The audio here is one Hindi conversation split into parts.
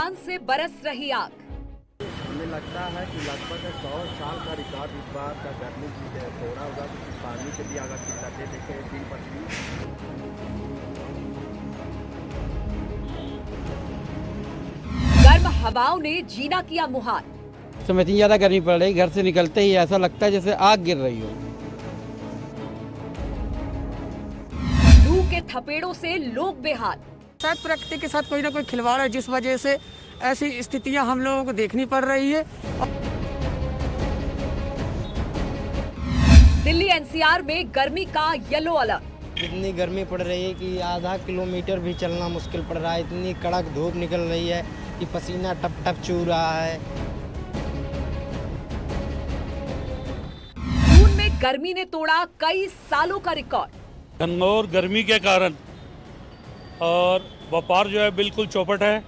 आसमान से बरस रही आग। हमें लगता है कि लगभग 100 साल का रिकॉर्ड इस बार का गर्मी की तोड़ा होगा, क्योंकि पानी के भी अगर किल्लतें देखें दिन पर दिन। गर्म हवाओं ने जीना किया मुहाल। समय इतनी ज्यादा गर्मी पड़ रही, घर से निकलते ही ऐसा लगता है जैसे आग गिर रही हो। लू के थपेड़ों से लोग बेहाल। शायद प्रकृति के साथ कोई ना कोई खिलवाड़ है, जिस वजह से ऐसी स्थितियां हम लोगों को देखनी पड़ रही है। दिल्ली एनसीआर में गर्मी का येलो अलर्ट। इतनी गर्मी पड़ रही है कि आधा किलोमीटर भी चलना मुश्किल पड़ रहा है। इतनी कड़क धूप निकल रही है कि पसीना टप टप चू रहा है। जून में गर्मी ने तोड़ा कई सालों का रिकॉर्ड। घनघोर गर्मी के कारण और व्यापार जो है बिल्कुल चौपट है,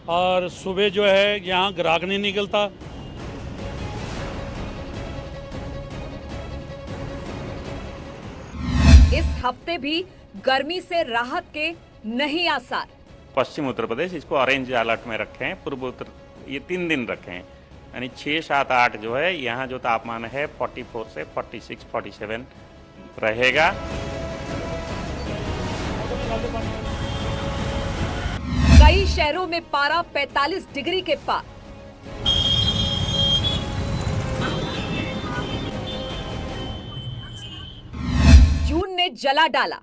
और सुबह जो है यहाँ ग्राहक नहीं निकलता। इस हफ्ते भी गर्मी से राहत के नहीं आसार। पश्चिम उत्तर प्रदेश इसको ऑरेंज अलर्ट में रखे हैं, पूर्व उत्तर ये 3 दिन रखे हैं, यानी 6, 7, 8 जो है यहाँ जो तापमान है 44 से 46, 47 रहेगा। कई शहरों में पारा 45 डिग्री के पार। जून ने जला डाला।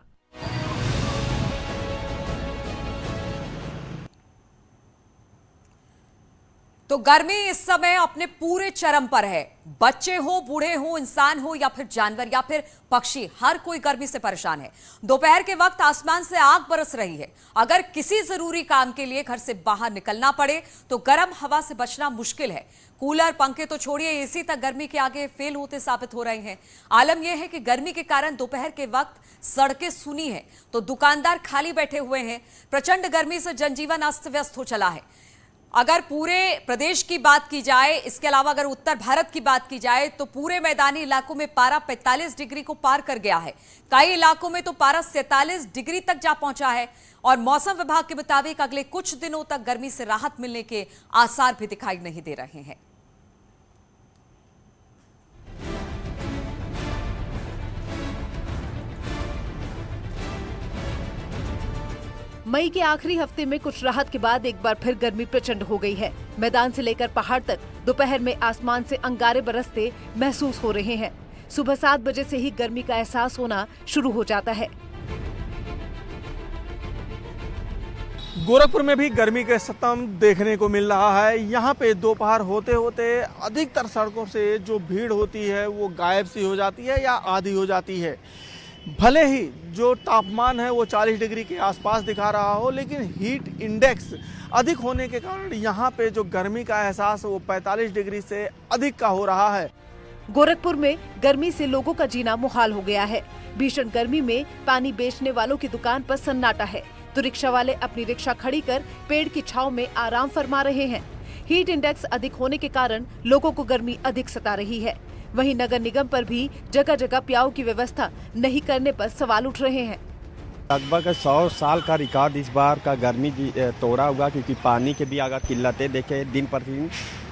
तो गर्मी इस समय अपने पूरे चरम पर है। बच्चे हो, बूढ़े हो, इंसान हो या फिर जानवर या फिर पक्षी, हर कोई गर्मी से परेशान है। दोपहर के वक्त आसमान से आग बरस रही है। अगर किसी जरूरी काम के लिए घर से बाहर निकलना पड़े तो गर्म हवा से बचना मुश्किल है। कूलर, पंखे तो छोड़िए, एसी तक गर्मी के आगे फेल होते साबित हो रहे हैं। आलम यह है कि गर्मी के कारण दोपहर के वक्त सड़कें सूनी है तो दुकानदार खाली बैठे हुए हैं। प्रचंड गर्मी से जनजीवन अस्त व्यस्त हो चला है। अगर पूरे प्रदेश की बात की जाए, इसके अलावा अगर उत्तर भारत की बात की जाए तो पूरे मैदानी इलाकों में पारा 45 डिग्री को पार कर गया है। कई इलाकों में तो पारा 47 डिग्री तक जा पहुंचा है। और मौसम विभाग के मुताबिक अगले कुछ दिनों तक गर्मी से राहत मिलने के आसार भी दिखाई नहीं दे रहे हैं। मई के आखिरी हफ्ते में कुछ राहत के बाद एक बार फिर गर्मी प्रचंड हो गई है। मैदान से लेकर पहाड़ तक दोपहर में आसमान से अंगारे बरसते महसूस हो रहे हैं। सुबह 7 बजे से ही गर्मी का एहसास होना शुरू हो जाता है। गोरखपुर में भी गर्मी के सितम देखने को मिल रहा है। यहाँ पे दोपहर होते होते अधिकतर सड़कों से जो भीड़ होती है वो गायब सी हो जाती है या आधी हो जाती है। भले ही जो तापमान है वो 40 डिग्री के आसपास दिखा रहा हो, लेकिन हीट इंडेक्स अधिक होने के कारण यहाँ पे जो गर्मी का एहसास है वो 45 डिग्री से अधिक का हो रहा है। गोरखपुर में गर्मी से लोगों का जीना मुहाल हो गया है। भीषण गर्मी में पानी बेचने वालों की दुकान पर सन्नाटा है तो रिक्शा वाले अपनी रिक्शा खड़ी कर पेड़ की छांव में आराम फरमा रहे हैं। हीट इंडेक्स अधिक होने के कारण लोगों को गर्मी अधिक सता रही है। वहीं नगर निगम पर भी जगह जगह प्याऊ की व्यवस्था नहीं करने पर सवाल उठ रहे हैं। लगभग 100 साल का रिकॉर्ड इस बार का गर्मी तोड़ा होगा, क्योंकि पानी के भी अगर किल्लतें देखें दिन पर दिन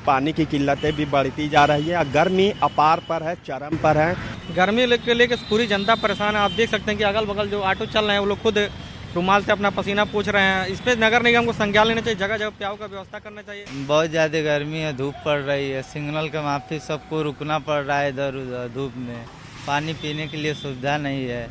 पानी की किल्लतें भी बढ़ती जा रही है। गर्मी अपार पर है, चरम पर है। गर्मी के लेकर पूरी जनता परेशान है। आप देख सकते हैं कि अगल बगल जो ऑटो चल रहे हैं वो लोग खुद रुमाल से अपना पसीना पोंछ रहे हैं। इस पे नगर निगम को संज्ञान लेना चाहिए, जगह जगह प्याऊ का व्यवस्था करना चाहिए। बहुत ज़्यादा गर्मी है, धूप पड़ रही है, सिग्नल के माफी सबको रुकना पड़ रहा है इधर उधर धूप में। पानी पीने के लिए सुविधा नहीं है।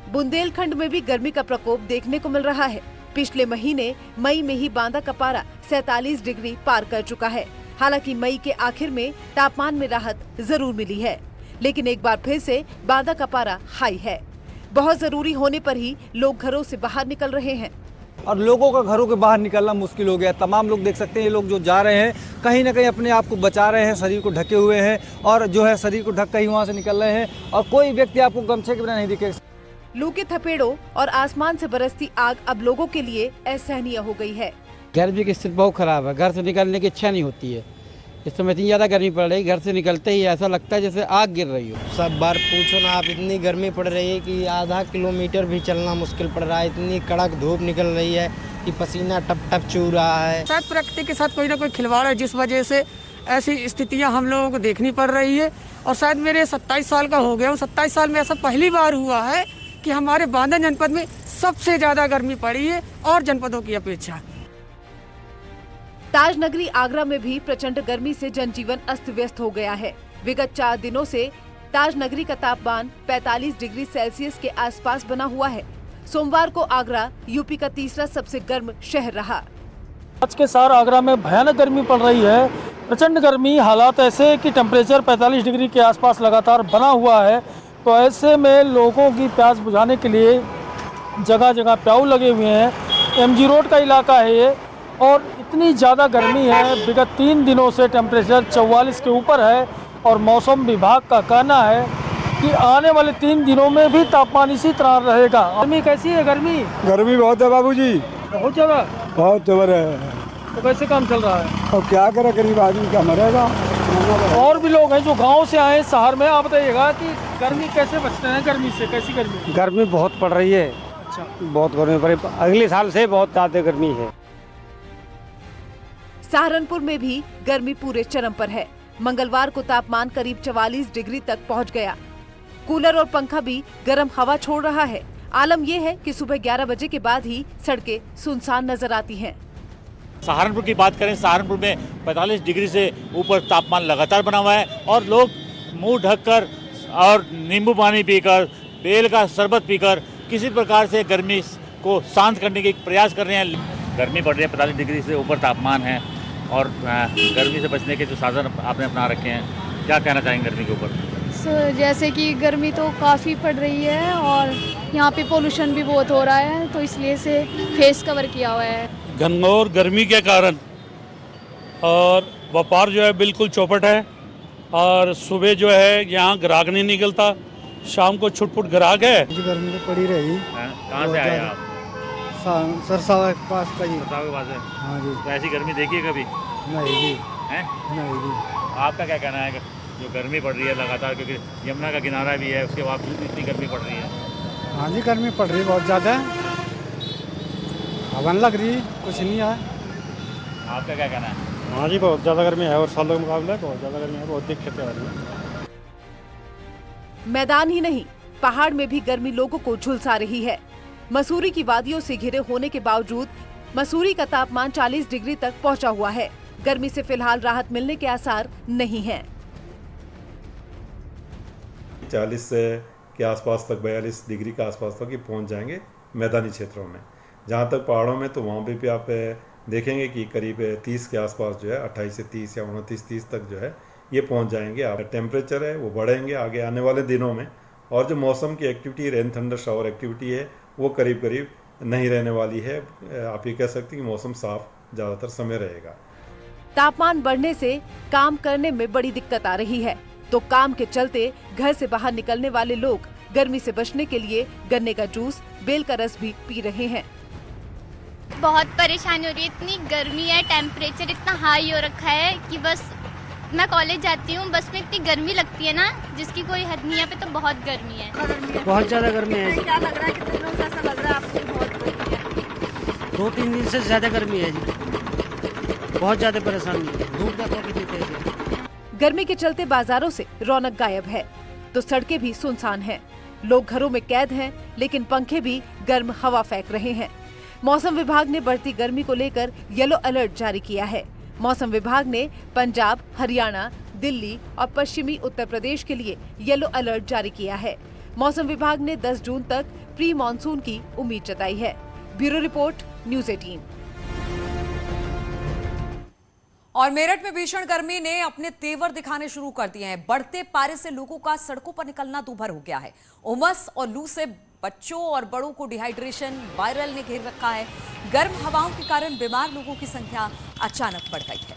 बुंदेलखंड में भी गर्मी का प्रकोप देखने को मिल रहा है। पिछले महीने मई में ही बांदा का पारा 47 डिग्री पार कर चुका है। हालांकि मई के आखिर में तापमान में राहत जरूर मिली है, लेकिन एक बार फिर से बांदा का पारा हाई है। बहुत जरूरी होने पर ही लोग घरों से बाहर निकल रहे हैं और लोगों का घरों के बाहर निकलना मुश्किल हो गया। तमाम लोग देख सकते हैं, ये लोग जो जा रहे हैं कहीं ना कहीं अपने आप को बचा रहे हैं, शरीर को ढके हुए हैं और जो है शरीर को ढक कर ही वहाँ से निकल रहे हैं और कोई व्यक्ति आपको गमछे के बिना नहीं दिखेगा। लू के थपेड़ों और आसमान से बरसती आग अब लोगों के लिए असहनीय हो गई है। गर्मी की स्थिति बहुत खराब है, घर से निकलने की इच्छा नहीं होती है। इस समय इतनी ज़्यादा गर्मी पड़ रही, घर से निकलते ही ऐसा लगता है जैसे आग गिर रही हो। सब बार पूछो ना आप, इतनी गर्मी पड़ रही है कि आधा किलोमीटर भी चलना मुश्किल पड़ रहा है। इतनी कड़क धूप निकल रही है कि पसीना टप टप चू रहा है। शायद प्रकृति के साथ कोई ना कोई खिलवाड़ है, जिस वजह से ऐसी स्थितियां हम लोगों को देखनी पड़ रही है। और शायद मेरे 27 साल का हो गया हूँ, 27 साल में ऐसा पहली बार हुआ है कि हमारे बांदा जनपद में सबसे ज्यादा गर्मी पड़ी है और जनपदों की अपेक्षा। ताजनगरी आगरा में भी प्रचंड गर्मी से जनजीवन अस्त व्यस्त हो गया है। विगत 4 दिनों से ताजनगरी का तापमान 45 डिग्री सेल्सियस के आसपास बना हुआ है। सोमवार को आगरा यूपी का तीसरा सबसे गर्म शहर रहा। आज के सार आगरा में भयानक गर्मी पड़ रही है। प्रचंड गर्मी, हालात ऐसे कि टेम्परेचर 45 डिग्री के आसपास लगातार बना हुआ है। तो ऐसे में लोगों की प्यास बुझाने के लिए जगह जगह प्याऊ लगे हुए हैं। MG रोड का इलाका है ये, और इतनी ज़्यादा गर्मी है, विगत 3 दिनों से टेम्परेचर 44 के ऊपर है। और मौसम विभाग का कहना है कि आने वाले 3 दिनों में भी तापमान इसी तरह रहेगा। गर्मी कैसी है? गर्मी बहुत है बाबूजी, बहुत ज़्यादा, बहुत जोर है। तो कैसे काम चल रहा है? और क्या करे, गरीब आदमी क्या मरेगा। और भी लोग हैं जो गांव से आए शहर में, आप बताइएगा कि गर्मी कैसे बचते हैं? गर्मी से कैसी गर्मी? गर्मी बहुत पड़ रही है। अच्छा, बहुत गर्मी पड़ी, अगले साल से बहुत ज़्यादा गर्मी है। सहारनपुर में भी गर्मी पूरे चरम पर है। मंगलवार को तापमान करीब 44 डिग्री तक पहुंच गया। कूलर और पंखा भी गर्म हवा छोड़ रहा है। आलम यह है कि सुबह 11 बजे के बाद ही सड़कें सुनसान नजर आती हैं। सहारनपुर की बात करें, सहारनपुर में 45 डिग्री से ऊपर तापमान लगातार बना हुआ है और लोग मुंह ढककर और नींबू पानी पीकर, बेल का शरबत पीकर किसी प्रकार से गर्मी को शांत करने के प्रयास कर रहे हैं। गर्मी बढ़ रही है, 45 डिग्री से ऊपर तापमान है और गर्मी से बचने के जो साधन आपने अपना रखे हैं, क्या कहना चाहेंगे गर्मी के ऊपर? जैसे कि गर्मी तो काफ़ी पड़ रही है और यहाँ पे पोल्यूशन भी बहुत हो रहा है, तो इसलिए से फेस कवर किया हुआ है। घनघोर गर्मी के कारण और व्यापार जो है बिल्कुल चौपट है और सुबह जो है यहाँ ग्राहक नहीं निकलता, शाम को छुटपुट ग्राहक है। गर्मी तो पड़ी रही। कहाँ से आए आप? सरसावा के पास का ही। सरसावा के पास है? हाँ जी। तो ऐसी गर्मी देखी है कभी? नहीं जी, हैं? नहीं जी। आपका क्या कहना है जो गर्मी पड़ रही है लगातार, क्योंकि यमुना का किनारा भी है, उसके बावजूद इतनी गर्मी पड़ रही है? हाँ जी, गर्मी पड़ रही है बहुत ज़्यादा, हवा लग रही, कुछ नहीं है। आपका क्या कहना है? हाँ जी, बहुत ज़्यादा गर्मी है और सालों के मुकाबले बहुत ज़्यादा गर्मी है, बहुत दिक्कतें आ रही है। मैदान ही नहीं, पहाड़ में भी गर्मी लोगों को झुलसा रही है। मसूरी की वादियों से घिरे होने के बावजूद मसूरी का तापमान 40 डिग्री तक पहुंचा हुआ है। गर्मी से फिलहाल राहत मिलने के आसार नहीं हैं। 40 के आसपास तक, 42 डिग्री के आसपास तक ये पहुंच जाएंगे मैदानी क्षेत्रों में। जहां तक पहाड़ों में तो वहां भी आप देखेंगे कि करीब 30 के आसपास जो है, 28 से 30 या 29-30 तक जो है ये पहुंच जाएंगे। आप टेम्परेचर है वो बढ़ेंगे आगे आने वाले दिनों में। और जो मौसम की activity, rain thunder shower activity है, वो करीब करीब नहीं रहने वाली है। आप ये कह सकते हैं कि मौसम साफ ज़्यादातर समय रहेगा। तापमान बढ़ने से काम करने में बड़ी दिक्कत आ रही है, तो काम के चलते घर से बाहर निकलने वाले लोग गर्मी से बचने के लिए गन्ने का जूस, बेल का रस भी पी रहे हैं। बहुत परेशानी हो रही है, इतनी गर्मी है, टेम्परेचर इतना हाई हो रखा है कि बस मैं कॉलेज जाती हूँ, बस में इतनी गर्मी लगती है ना जिसकी कोई हद नहीं है। पे तो बहुत गर्मी है, बहुत ज़्यादा गर्मी है। क्या लग रहा है, कितने दिनों से ऐसा लग रहा है आपको? बहुत गर्मी है, 2-3 दिन से ज़्यादा गर्मी है जी, बहुत ज़्यादा परेशानी है। धूप देखो कितनी तेज है। गर्मी के चलते बाजारों से रौनक गायब है, तो सड़कें भी सुनसान हैं। लोग घरों में कैद हैं, लेकिन पंखे भी गर्म हवा फेंक रहे हैं। मौसम विभाग ने बढ़ती गर्मी को लेकर येलो अलर्ट जारी किया है। मौसम विभाग ने पंजाब, हरियाणा, दिल्ली और पश्चिमी उत्तर प्रदेश के लिए येलो अलर्ट जारी किया है। मौसम विभाग ने 10 जून तक प्री मानसून की उम्मीद जताई है। Bureau report, news 18। और मेरठ में भीषण गर्मी ने अपने तेवर दिखाने शुरू कर दिए हैं। बढ़ते पारे से लोगों का सड़कों पर निकलना दूभर हो गया है। उमस और लू से बच्चों और बड़ों को डिहाइड्रेशन, वायरल ने घेर रखा है। गर्म हवाओं के कारण बीमार लोगों की संख्या अचानक बढ़ गई है।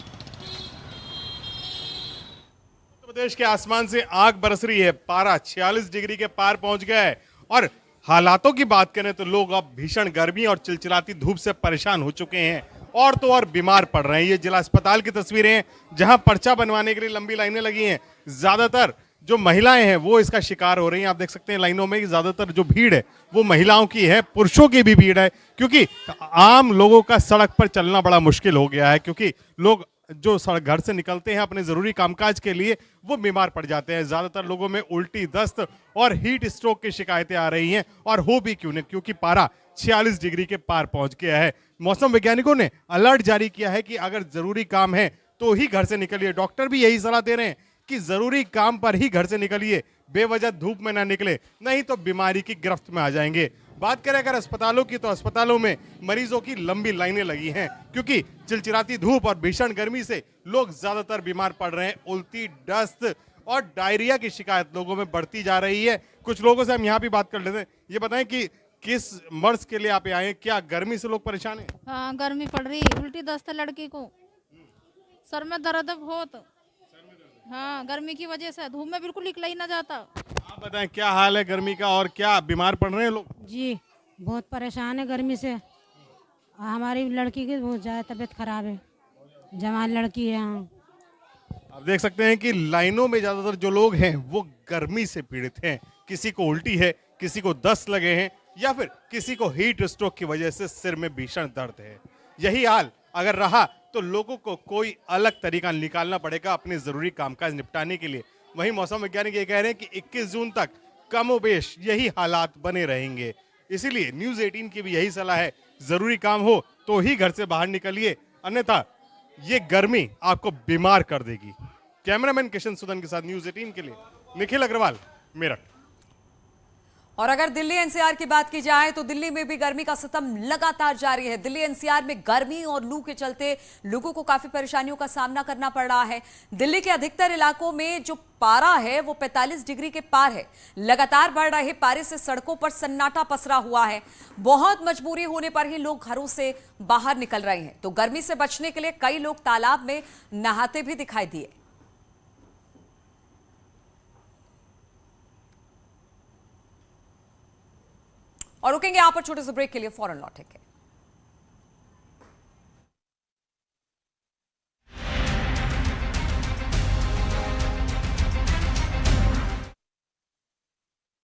उत्तर प्रदेश के आसमान से आग बरस रही है। पारा 46 डिग्री के पार पहुंच गया है और हालातों की बात करें तो लोग अब भीषण गर्मी और चिलचिलाती धूप से परेशान हो चुके हैं और तो और बीमार पड़ रहे हैं। ये जिला अस्पताल की तस्वीरें हैं जहां पर्चा बनवाने के लिए लंबी लाइनें लगी हैं। ज्यादातर जो महिलाएं हैं वो इसका शिकार हो रही हैं। आप देख सकते हैं लाइनों में कि ज्यादातर जो भीड़ है वो महिलाओं की है, पुरुषों की भी भीड़ है, क्योंकि आम लोगों का सड़क पर चलना बड़ा मुश्किल हो गया है, क्योंकि लोग जो घर से निकलते हैं अपने जरूरी कामकाज के लिए वो बीमार पड़ जाते हैं। ज्यादातर लोगों में उल्टी, दस्त और हीट स्ट्रोक की शिकायतें आ रही हैं, और हो भी क्यों नहीं, क्योंकि पारा 46 डिग्री के पार पहुंच गया है। मौसम वैज्ञानिकों ने अलर्ट जारी किया है कि अगर जरूरी काम है तो ही घर से निकलिए। डॉक्टर भी यही सलाह दे रहे हैं कि जरूरी काम पर ही घर से निकलिए, बेवजह धूप में ना निकले, नहीं तो बीमारी की गिरफ्त में आ जाएंगे। बात करें अगर अस्पतालों की, तो अस्पतालों में मरीजों की लंबी लाइनें लगी हैं, क्योंकि चिलचिलाती धूप और भीषण गर्मी से लोग ज्यादातर बीमार पड़ रहे हैं। उल्टी, दस्त और डायरिया की शिकायत लोगों में बढ़ती जा रही है। कुछ लोगों से हम यहाँ भी बात कर लेते हैं। ये बताएं कि किस मर्ज के लिए आप आए हैं, क्या गर्मी से लोग परेशान हैं? हाँ, गर्मी पड़ रही, उल्टी दस्त है लड़की को, सर में दर्द बहुत। हाँ, गर्मी की वजह से धूप में बिल्कुल निकला ही ना जाता। आप बताएं क्या हाल है गर्मी का, और क्या बीमार पड़ रहे हैं लोग? जी बहुत परेशान है गर्मी से। हमारी लड़की की बहुत ज़्यादा तबीयत खराब है, जवान लड़की है। हाँ, आप देख सकते हैं कि लाइनों में ज्यादातर जो लोग हैं वो गर्मी से पीड़ित हैं। किसी को उल्टी है, किसी को दस्त लगे हैं, या फिर किसी को हीट स्ट्रोक की वजह से सिर में भीषण दर्द है। यही हाल अगर रहा तो लोगों को कोई अलग तरीका निकालना पड़ेगा अपने जरूरी कामकाज निपटाने के लिए। वहीं मौसम वैज्ञानिक ये कह रहे हैं कि 21 जून तक कमोबेश यही हालात बने रहेंगे। इसीलिए न्यूज़ 18 की भी यही सलाह है, जरूरी काम हो तो ही घर से बाहर निकलिए, अन्यथा ये गर्मी आपको बीमार कर देगी। कैमरामैन किशन सुदन के साथ न्यूज़ 18 के लिए निखिल अग्रवाल, मेरठ। और अगर दिल्ली एनसीआर की बात की जाए तो दिल्ली में भी गर्मी का सितम लगातार जारी है। दिल्ली एनसीआर में गर्मी और लू के चलते लोगों को काफी परेशानियों का सामना करना पड़ रहा है। दिल्ली के अधिकतर इलाकों में जो पारा है वो 45 डिग्री के पार है। लगातार बढ़ रहे पारे से सड़कों पर सन्नाटा पसरा हुआ है। बहुत मजबूरी होने पर ही लोग घरों से बाहर निकल रहे हैं। तो गर्मी से बचने के लिए कई लोग तालाब में नहाते भी दिखाई दिए। और रुकेंगे यहां पर छोटे से ब्रेक के लिए, फौरन लौटेंगे।